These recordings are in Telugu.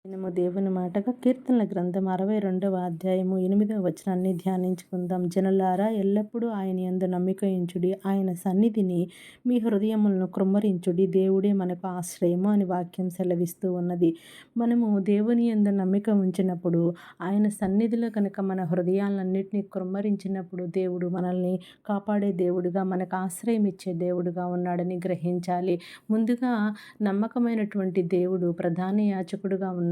మనము దేవుని మాటగా కీర్తనల గ్రంథం 62వ అధ్యాయము 8వ వచనాన్ని ధ్యానించుకుందాం. జనులారా, ఎల్లప్పుడూ ఆయన యందు నమ్మిక ఉంచుడి, ఆయన సన్నిధిని మీ హృదయములను కృమ్మరించుడి, దేవుడే మనకు ఆశ్రయము అని వాక్యం సెలవిస్తూ ఉన్నది. మనము దేవుని యందు నమ్మిక ఉంచినప్పుడు, ఆయన సన్నిధిలో కనుక మన హృదయాలన్నిటినీ కృమ్మరించినప్పుడు దేవుడు మనల్ని కాపాడే దేవుడుగా, మనకు ఆశ్రయం ఇచ్చే దేవుడుగా ఉన్నాడని గ్రహించాలి. ముందుగా నమ్మకమైనటువంటి దేవుడు ప్రధాన యాజకుడుగా ఉన్నాడు.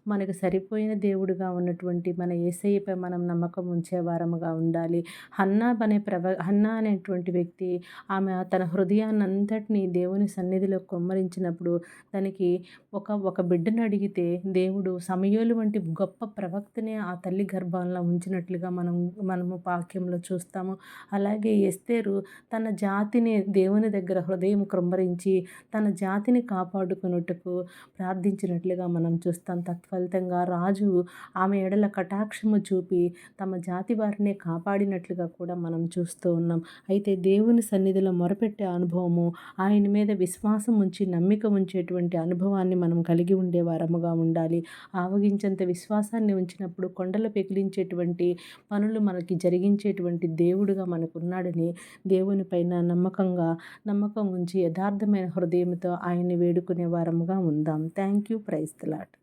మనకు సరిపోయిన దేవుడుగా ఉన్నటువంటి మన యేసయ్యపై మనం నమ్మకం ఉంచే వారముగా ఉండాలి. హన్నా అనేటువంటి వ్యక్తి, ఆమె తన హృదయాన్నంతటినీ దేవుని సన్నిధిలో కుమ్మరించినప్పుడు తనకి ఒక బిడ్డను అడిగితే దేవుడు సమూయేలు వంటి గొప్ప ప్రవక్తనే ఆ తల్లి గర్భంలో ఉంచినట్లుగా మనము వాక్యంలో చూస్తాము. అలాగే ఎస్తేరు తన జాతిని దేవుని దగ్గర హృదయం కృమ్మరించి తన జాతిని కాపాడుకొనుటకు ప్రార్థించినట్లుగా మనం చూస్తాం. తత్ఫలితంగా రాజు ఆమె ఎడల కటాక్షము చూపి తమ జాతి వారినే కాపాడినట్లుగా కూడా మనం చూస్తూ ఉన్నాం. అయితే దేవుని సన్నిధిలో మొరపెట్టే అనుభవము, ఆయన మీద విశ్వాసం ఉంచి నమ్మిక ఉంచేటువంటి అనుభవాన్ని మనం కలిగి ఉండే వారముగా ఉండాలి. ఆవగించంత విశ్వాసాన్ని ఉంచినప్పుడు కొండలు పెకిలించేటువంటి పనులు మనకి జరిగించేటువంటి దేవుడుగా మనకున్నాడని దేవుని పైన నమ్మకం ఉంచి యథార్థమైన హృదయంతో ఆయన్ని వేడుకునే వారముగా ఉందాం. Thank you. Praise the lord.